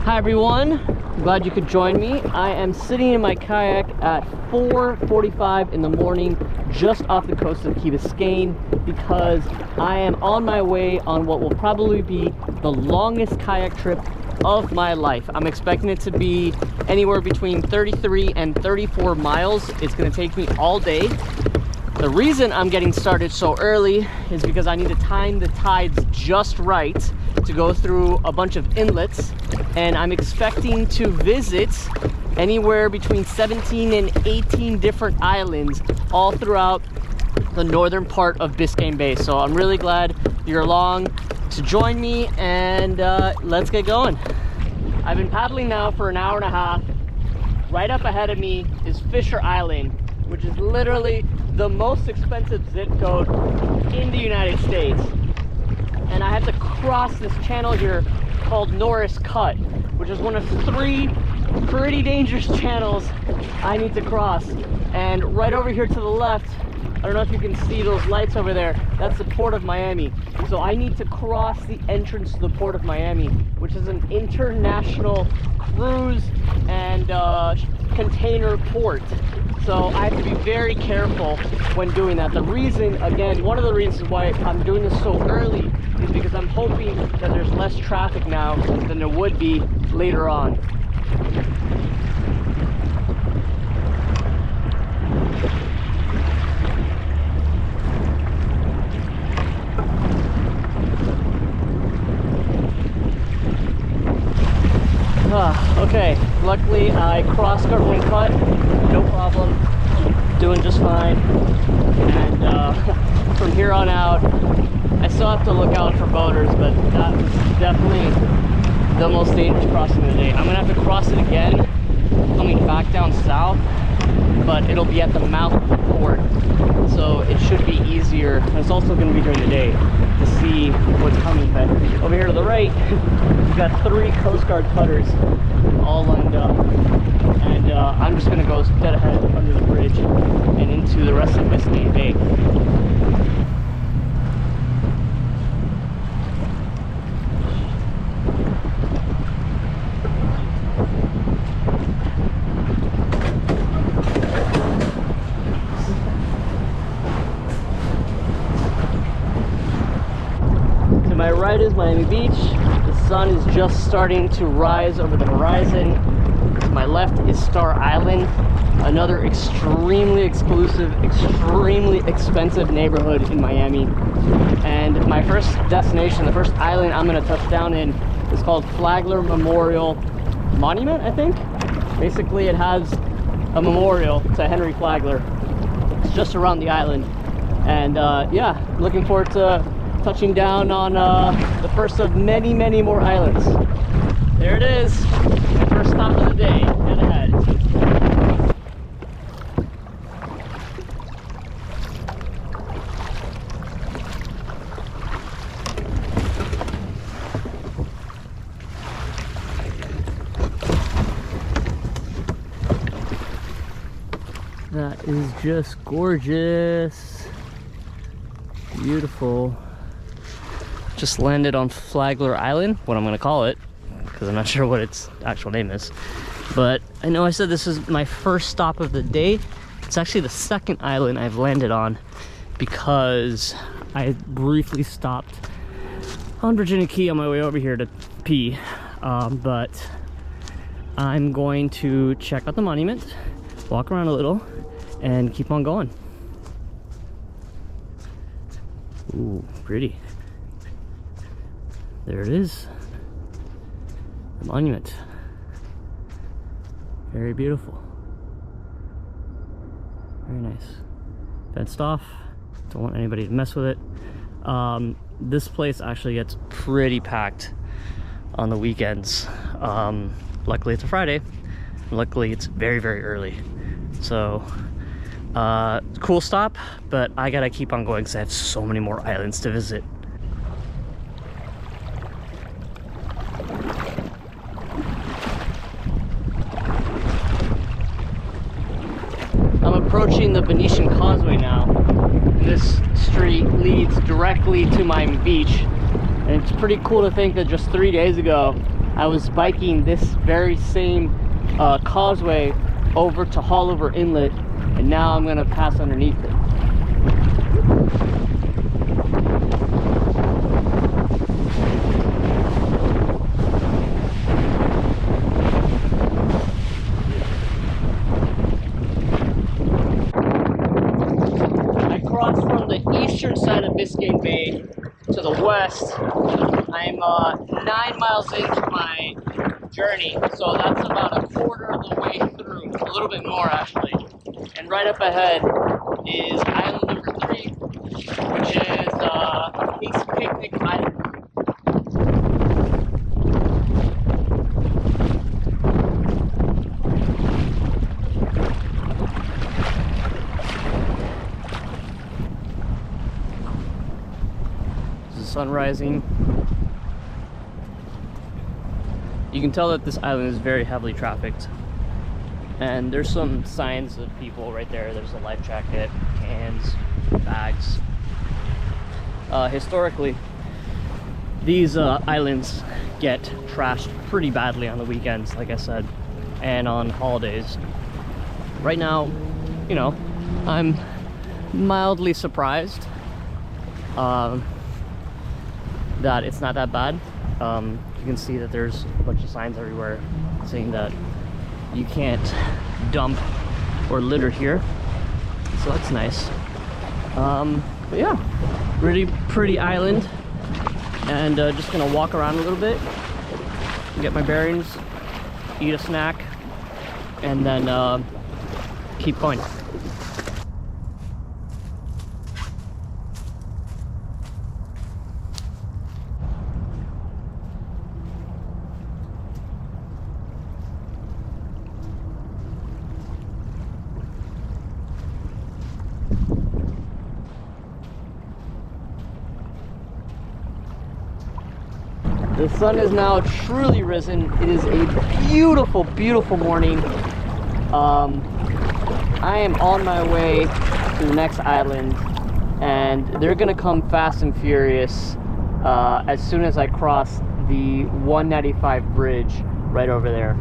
Hi everyone, glad you could join me. I am sitting in my kayak at 4:45 in the morning just off the coast of Key Biscayne because I am on my way on what will probably be the longest kayak trip of my life. I'm expecting it to be anywhere between 33 and 34 miles. It's going to take me all day. The reason I'm getting started so early is because I need to time the tides just right to go through a bunch of inlets, and I'm expecting to visit anywhere between 17 and 18 different islands all throughout the northern part of Biscayne Bay. So I'm really glad you're along to join me, and let's get going. I've been paddling now for an hour and a half. Right up ahead of me is Fisher Island, which is literally the most expensive zip code in the United States. And I have to cross this channel here called Norris Cut, which is one of 3 pretty dangerous channels I need to cross. And right over here to the left, I don't know if you can see those lights over there, that's the Port of Miami. So I need to cross the entrance to the Port of Miami, which is an international cruise and container port. So I have to be very careful when doing that. The reason, again, one of the reasons why I'm doing this so early is because I'm hoping that there's less traffic now than there would be later on. Okay, luckily I crossed Government Cut, no problem, doing just fine. And from here on out, I still have to look out for boaters, but that was definitely the most dangerous crossing of the day. I'm gonna have to cross it again, coming back down south, but it'll be at the mouth of the port, so it should be easier. And it's also gonna be during the day to see what's coming. But over here to the right, we've got 3 Coast Guard cutters all lined up, and I'm just gonna go dead ahead under the bridge and into the rest of Biscayne Bay. My right is Miami Beach. The sun is just starting to rise over the horizon. To my left is Star Island, another extremely exclusive, extremely expensive neighborhood in Miami. And my first destination, the first island I'm going to touch down in, is called Flagler Memorial Monument, I think. Basically, it has a memorial to Henry Flagler. It's just around the island. And yeah, looking forward to touching down on the first of many, many more islands. There it is, my first stop of the day, dead ahead. That is just gorgeous, beautiful. Just landed on Flagler Island, what I'm gonna call it, because I'm not sure what its actual name is. But I know I said this is my first stop of the day. It's actually the second island I've landed on because I briefly stopped on Virginia Key on my way over here to pee. But I'm going to check out the monument, walk around a little, and keep on going. Ooh, pretty. There it is, the monument. Very beautiful. Very nice. Fenced off, don't want anybody to mess with it. This place actually gets pretty packed on the weekends. Luckily it's a Friday, luckily it's very, very early. So, cool stop, but I gotta keep on going because I have so many more islands to visit. Approaching the Venetian Causeway now. This street leads directly to Miami Beach, and it's pretty cool to think that just 3 days ago I was biking this very same causeway over to Haulover Inlet, and now I'm gonna pass underneath it. I crossed from the eastern side of Biscayne Bay to the west. I'm 9 miles into my journey, so that's about a quarter of the way through, a little bit more actually. And right up ahead is island number 3, which is Picnic Island. This is the sun rising. You can tell that this island is very heavily trafficked, and there's some signs of people right there. There's a life jacket, cans, bags. Historically, these islands get trashed pretty badly on the weekends, like I said, and on holidays. Right now, you know, I'm mildly surprised that it's not that bad. You can see that there's a bunch of signs everywhere saying that you can't dump or litter here, so that's nice. But yeah, really pretty island, and just gonna walk around a little bit, get my bearings, eat a snack, and then keep going. The sun is now truly risen. It is a beautiful, beautiful morning. I am on my way to the next island, and they're gonna come fast and furious as soon as I cross the 195 bridge right over there.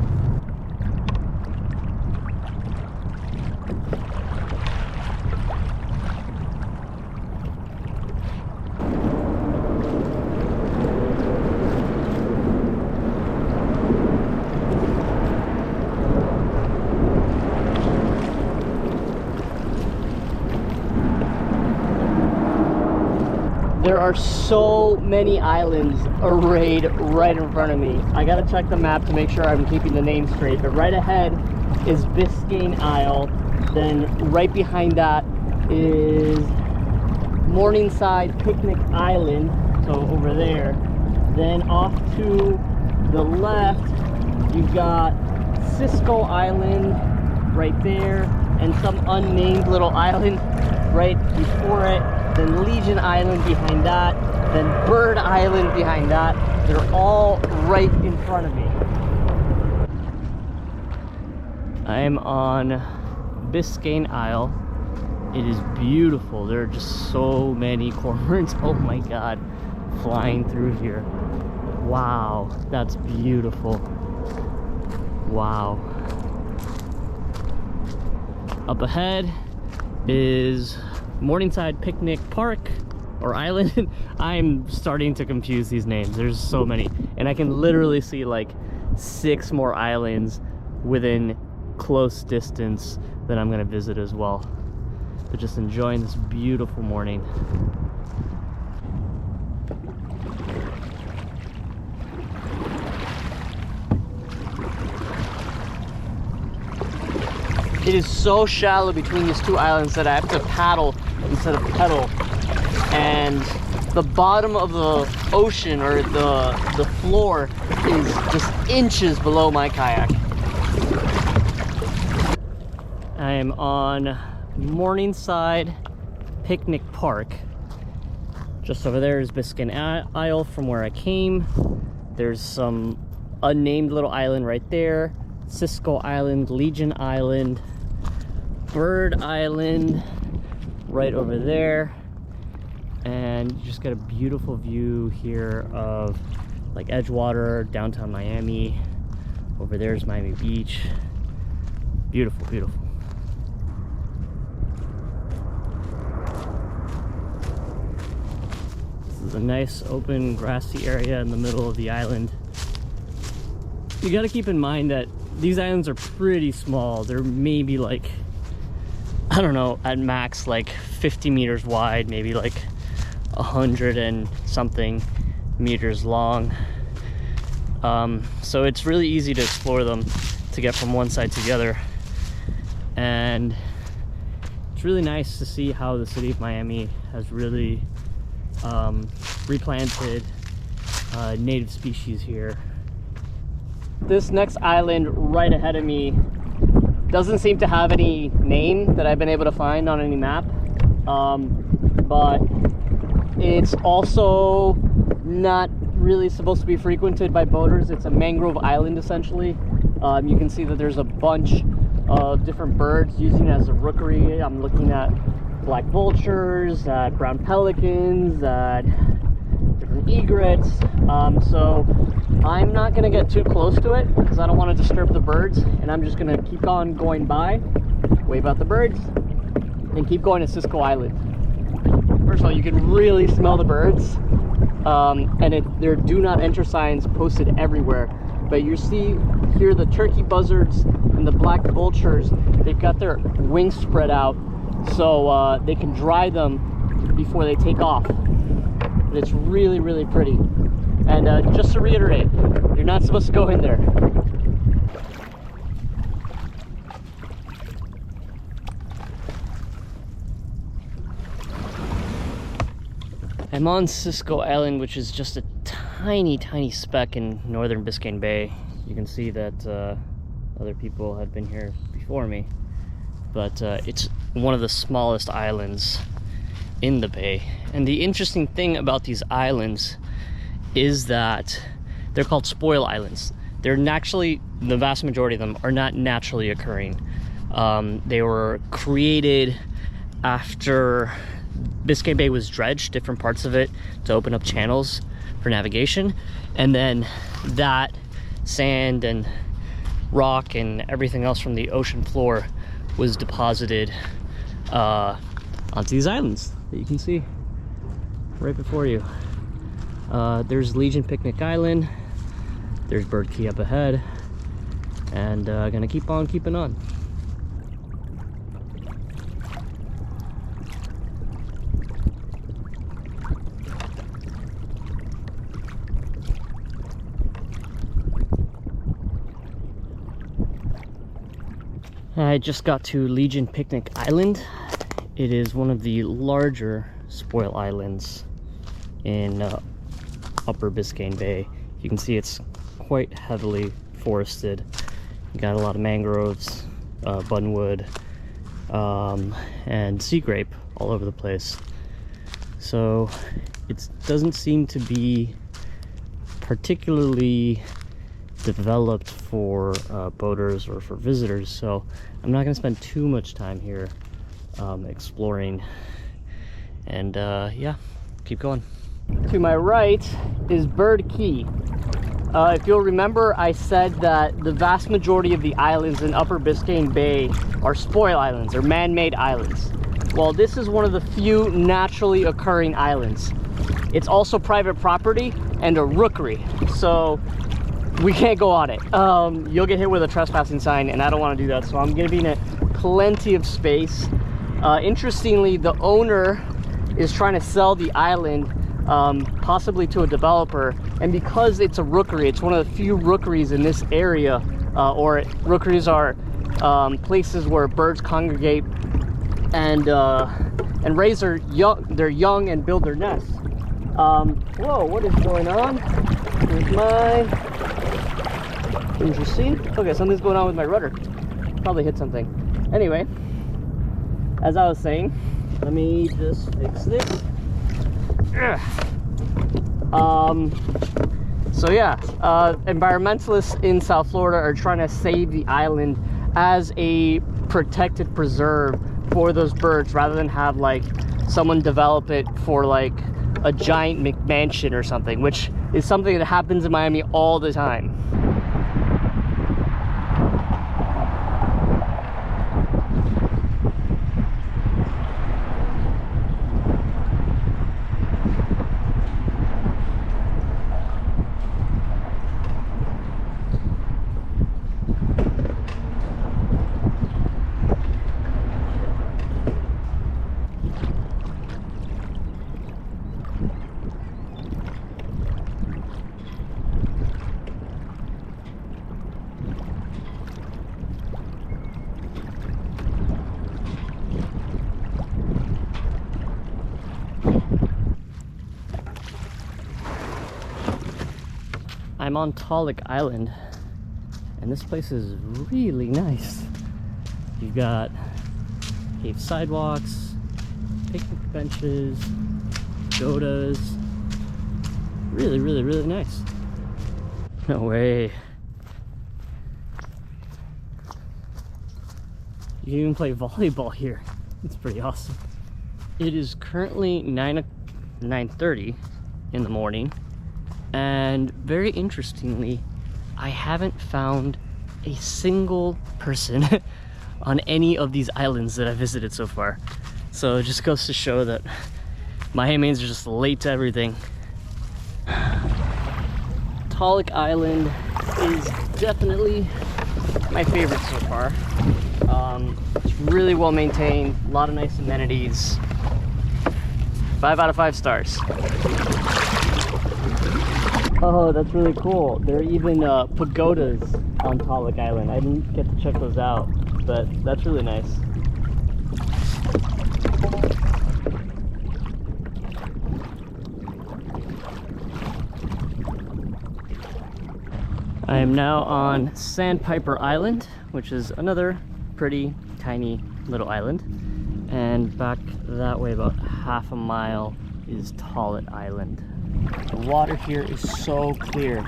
There are so many islands arrayed right in front of me. I gotta check the map to make sure I'm keeping the name straight, but right ahead is Biscayne Isle. Then right behind that is Morningside Picnic Island, so over there. Then off to the left, you've got Cisco Island right there, and some unnamed little island right before it. Then Legion Island behind that, then Bird Island behind that. They're all right in front of me. I am on Biscayne Isle. It is beautiful. There are just so many cormorants, oh my god, flying through here. Wow, that's beautiful. Wow. Up ahead is Morningside Picnic Park or Island. I'm starting to confuse these names. There's so many, and I can literally see like 6 more islands within close distance that I'm gonna visit as well. But just enjoying this beautiful morning. It is so shallow between these 2 islands that I have to paddle instead of pedal. And the bottom of the ocean, or the floor, is just inches below my kayak. I am on Morningside Picnic Park. Just over there is Biscayne Isle from where I came. There's some unnamed little island right there. Cisco Island, Legion Island, Bird Island right over there, and you just got a beautiful view here of like Edgewater, downtown Miami. Over there's Miami Beach. Beautiful, beautiful. This is a nice open grassy area in the middle of the island. You got to keep in mind that these islands are pretty small. They're maybe like, I don't know, at max like 50 meters wide, maybe like 100 and something meters long. So it's really easy to explore them, to get from one side to the other. And it's really nice to see how the city of Miami has really replanted native species here. This next island right ahead of me doesn't seem to have any name that I've been able to find on any map, but it's also not really supposed to be frequented by boaters. It's a mangrove island essentially. You can see that there's a bunch of different birds using it as a rookery. I'm looking at black vultures, at brown pelicans, at different egrets. So I'm not gonna get too close to it because I don't want to disturb the birds, and I'm just gonna keep on going by, wave out the birds, and keep going to Cisco Island. First of all, you can really smell the birds, and there do not enter signs posted everywhere. But you see here the turkey buzzards and the black vultures, they've got their wings spread out so they can dry them before they take off. But it's really, really pretty. And just to reiterate, you're not supposed to go in there. I'm on Cisco Island, which is just a tiny, tiny speck in northern Biscayne Bay. You can see that other people have been here before me, but it's one of the smallest islands in the bay. And the interesting thing about these islands is that they're called spoil islands. They're naturally, the vast majority of them are not naturally occurring. They were created after Biscayne Bay was dredged, different parts of it, to open up channels for navigation, and then that sand and rock and everything else from the ocean floor was deposited onto these islands that you can see right before you. There's Legion Picnic Island, there's Bird Key up ahead, and gonna keep on keeping on. I just got to Legion Picnic Island. It is one of the larger spoil islands in upper Biscayne Bay. You can see it's quite heavily forested. You got a lot of mangroves, buttonwood, and sea grape all over the place. So it doesn't seem to be particularly developed for boaters or for visitors, so I'm not going to spend too much time here exploring. And yeah, keep going. To my right is Bird Key. If you'll remember, I said that the vast majority of the islands in upper Biscayne Bay are spoil islands, or man-made islands. Well, this is one of the few naturally occurring islands. It's also private property and a rookery, so we can't go on it. You'll get hit with a trespassing sign, and I don't want to do that, so I'm giving it plenty of space. Interestingly, the owner is trying to sell the island, possibly to a developer, and because it's a rookery, it's one of the few rookeries in this area, or rookeries are places where birds congregate and raise their young and build their nests. Whoa, what is going on? Here's my... Interesting. Okay, something's going on with my rudder. Probably hit something. Anyway, as I was saying, let me just fix this. So yeah, environmentalists in South Florida are trying to save the island as a protected preserve for those birds, rather than have like someone develop it for like a giant McMansion or something, which is something that happens in Miami all the time. I'm on Toic Island, and this place is really nice. You've got paved sidewalks, picnic benches, pagodas. Really, really, really nice. No way. You can even play volleyball here. It's pretty awesome. It is currently 9:30 in the morning. And very interestingly, I haven't found a single person on any of these islands that I visited so far. So it just goes to show that Miamians are just late to everything. Toic Island is definitely my favorite so far. It's really well maintained, a lot of nice amenities. 5 out of 5 stars. Oh, that's really cool. There are even pagodas on Toic Island. I didn't get to check those out, but that's really nice. I am now on Sandpiper Island, which is another pretty tiny little island. And back that way about half a mile is Toic Island. The water here is so clear.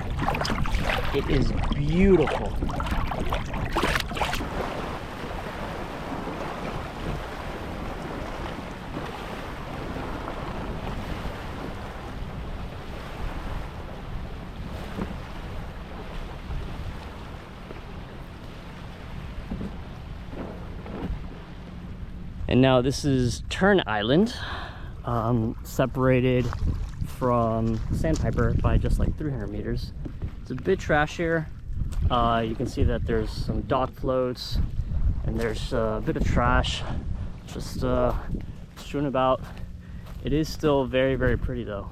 It is beautiful. And now this is Turn Island, separated from Sandpiper by just like 300 meters. It's a bit trashier. You can see that there's some dock floats and there's a bit of trash just strewn about. It is still very, very pretty though.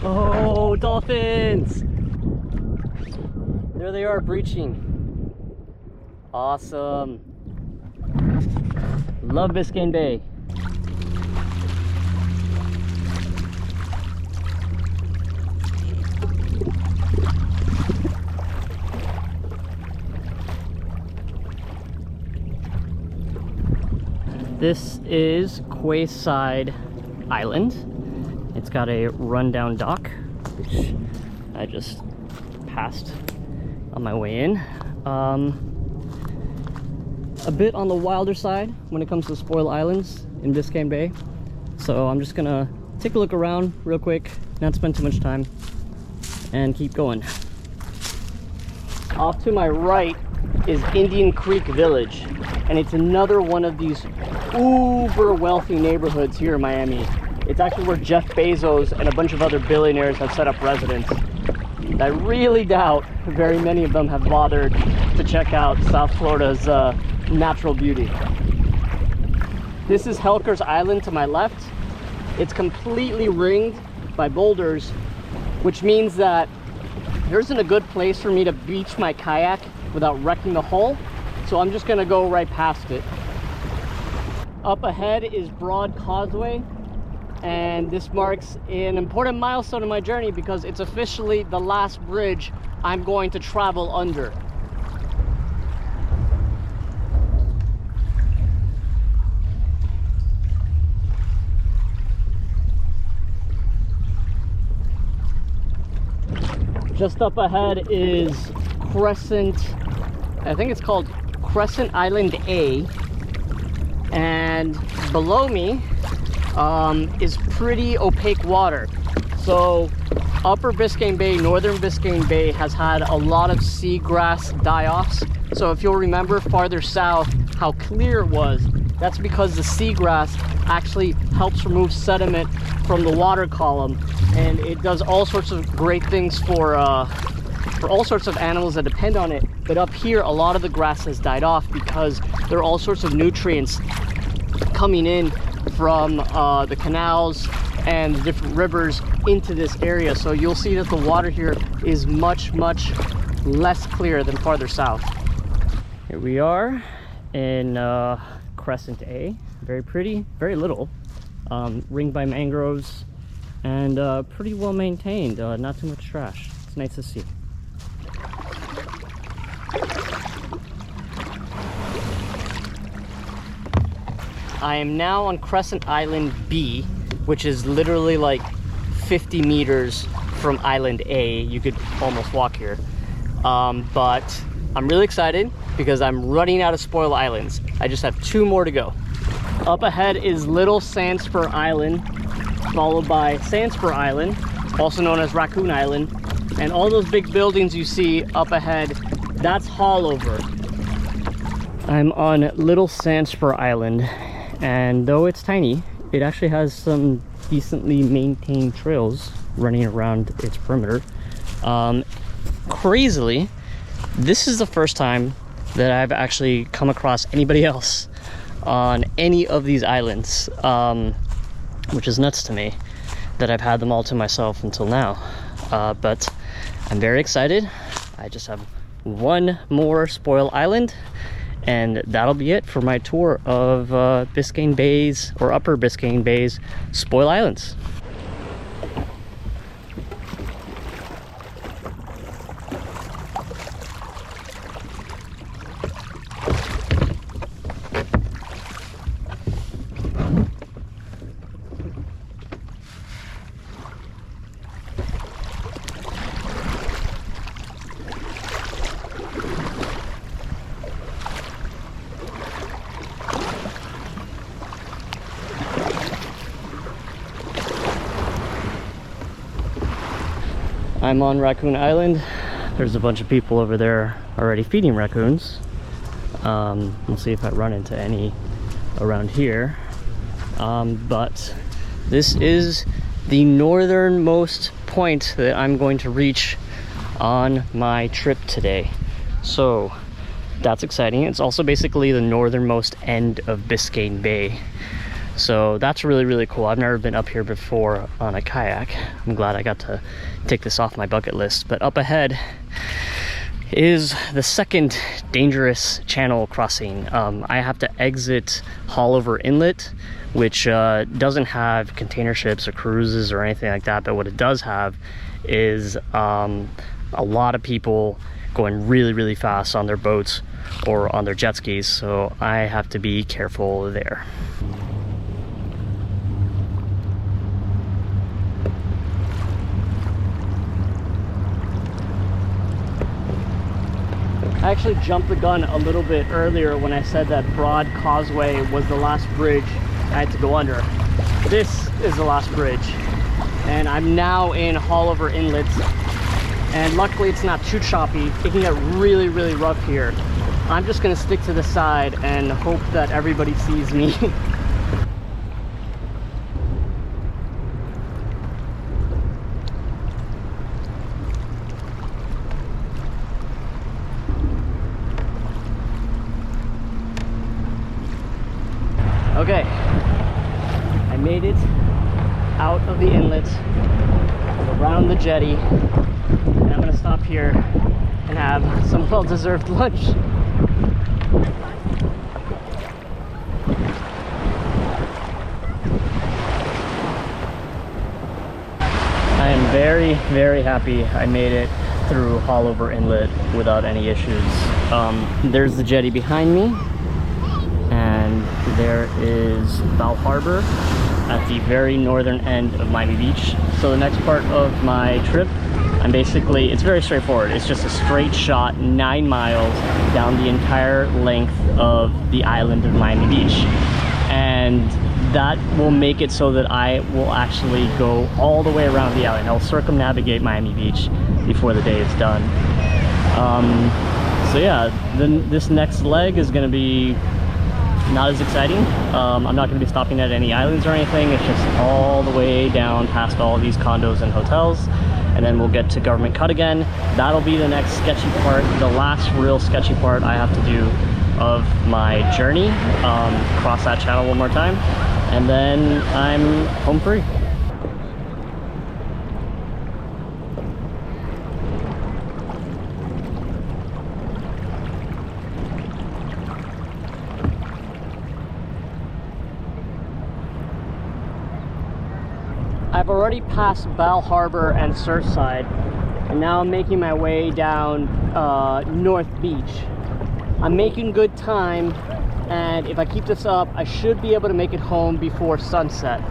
Oh, dolphins! There they are breaching. Awesome. Love Biscayne Bay. This is Crescent Island. It's got a rundown dock, which I just passed on my way in. A bit on the wilder side when it comes to spoil islands in Biscayne Bay. So I'm just gonna take a look around real quick, not spend too much time, and keep going. Off to my right is Indian Creek Village, and it's another one of these uber wealthy neighborhoods here in Miami. It's actually where Jeff Bezos and a bunch of other billionaires have set up residence. I really doubt very many of them have bothered to check out South Florida's natural beauty. This is Helker's Island to my left. It's completely ringed by boulders, which means that there isn't a good place for me to beach my kayak without wrecking the hull, so I'm just gonna go right past it. Up ahead is Broad Causeway, and this marks an important milestone in my journey because it's officially the last bridge I'm going to travel under. Just up ahead is Crescent, I think it's called Crescent Island A, and below me is pretty opaque water. So upper Biscayne Bay, northern Biscayne Bay has had a lot of seagrass die-offs. So if you'll remember farther south how clear it was, that's because the seagrass actually helps remove sediment from the water column, and it does all sorts of great things for all sorts of animals that depend on it. But up here, a lot of the grass has died off because there are all sorts of nutrients coming in from the canals and the different rivers into this area. So you'll see that the water here is much, much less clear than farther south. Here we are in Crescent A. Very pretty, very little, ringed by mangroves, and pretty well maintained. Not too much trash. It's nice to see. I am now on Crescent Island B, which is literally like 50 meters from Island A. You could almost walk here. But I'm really excited because I'm running out of spoil islands. I just have 2 more to go. Up ahead is Little Sandspur Island, followed by Sandspur Island, also known as Raccoon Island. And all those big buildings you see up ahead, that's Haulover. I'm on Little Sandspur Island, and though it's tiny, it actually has some decently maintained trails running around its perimeter. Crazily, this is the first time that I've actually come across anybody else on any of these islands, which is nuts to me that I've had them all to myself until now. But I'm very excited. I just have 1 more spoil island, and that'll be it for my tour of Biscayne Bay's, or upper Biscayne Bay's, spoil islands. I'm on Raccoon Island. There's a bunch of people over there already feeding raccoons. We'll see if I run into any around here. But this is the northernmost point that I'm going to reach on my trip today. So that's exciting. It's also basically the northernmost end of Biscayne Bay. So that's really, really cool. I've never been up here before on a kayak. I'm glad I got to take this off my bucket list. But up ahead is the second dangerous channel crossing. I have to exit Haulover Inlet, which doesn't have container ships or cruises or anything like that. But what it does have is a lot of people going really, really fast on their boats or on their jet skis. So I have to be careful there. I actually jumped the gun a little bit earlier when I said that Broad Causeway was the last bridge I had to go under. This is the last bridge, and I'm now in Haulover Inlet, and luckily it's not too choppy. It can get really, really rough here. I'm just gonna stick to the side and hope that everybody sees me. Okay, I made it out of the inlet, around the jetty, and I'm gonna stop here and have some well-deserved lunch. I am very, very happy I made it through Haulover Inlet without any issues. There's the jetty behind me, and there is Bow Harbor at the very northern end of Miami Beach. So the next part of my trip, it's very straightforward. It's just a straight shot 9 miles down the entire length of the island of Miami Beach. And that will make it so that I will actually go all the way around the island. I'll circumnavigate Miami Beach before the day is done. So yeah, then this next leg is going to be not as exciting. I'm not going to be stopping at any islands or anything. It's just all the way down past all these condos and hotels, and then we'll get to Government Cut again. That'll be the next sketchy part, the last real sketchy part I have to do of my journey. Cross that channel one more time, and then I'm home free. I've already passed Bal Harbor and Surfside, and now I'm making my way down North Beach. I'm making good time, and if I keep this up, I should be able to make it home before sunset.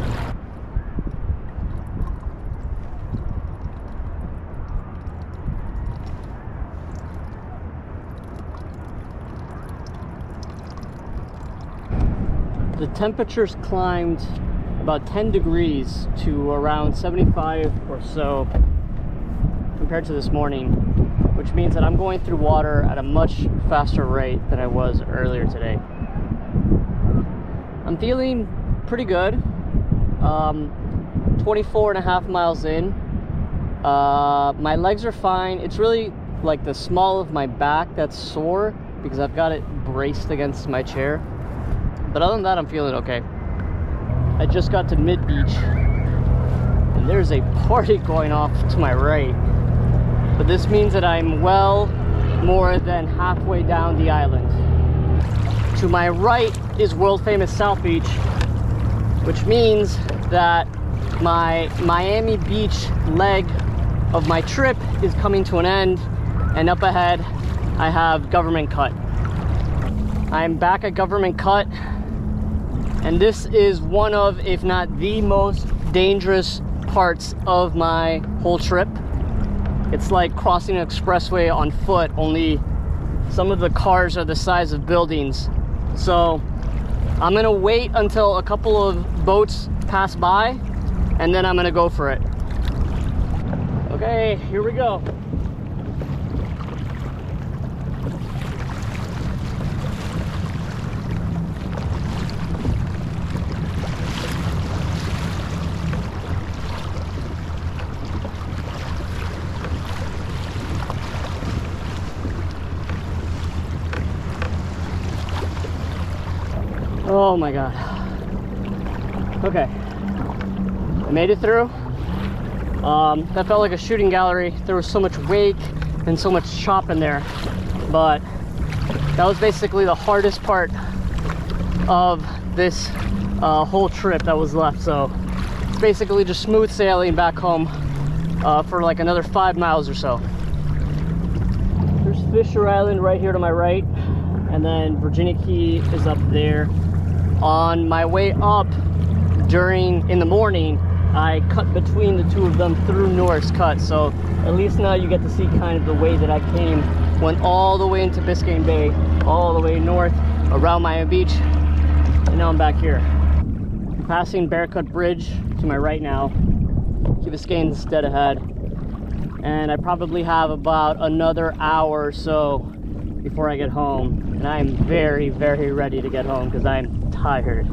The temperatures climbed about 10 degrees to around 75 or so compared to this morning, which means that I'm going through water at a much faster rate than I was earlier today. I'm feeling pretty good. 24 and a half miles in. My legs are fine. It's really like the small of my back that's sore because I've got it braced against my chair. But other than that, I'm feeling okay. I just got to mid-beach, and there's a party going off to my right. But this means that I'm well more than halfway down the island. To my right is world-famous South Beach, which means that my Miami Beach leg of my trip is coming to an end, and up ahead I have Government Cut. I'm back at Government Cut, and this is one of, if not the most dangerous parts of my whole trip. It's like crossing an expressway on foot, only some of the cars are the size of buildings. So I'm gonna wait until a couple of boats pass by, and then I'm gonna go for it. Okay, here we go. Oh my god. Okay, I made it through. That felt like a shooting gallery. There was so much wake and so much chop in there, but that was basically the hardest part of this whole trip that was left. So it's basically just smooth sailing back home for like another 5 miles or so. There's Fisher Island right here to my right, and then Virginia Key is up there. On my way up in the morning, I cut between the two of them through Norris Cut, so at least now you get to see kind of the way that I came. Went all the way into Biscayne Bay, all the way north around Miami Beach, and now I'm back here. I'm passing Bearcut Bridge to my right now. Key Biscayne's dead ahead, and I probably have about another hour or so before I get home, and I'm very, very ready to get home because I'm tired.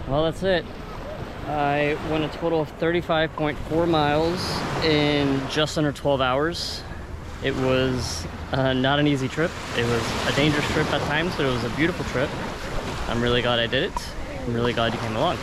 Well, that's it. I went a total of 35.4 miles in just under 12 hours. It was not an easy trip. It was a dangerous trip at times, but it was a beautiful trip. I'm really glad I did it. I'm really glad you came along.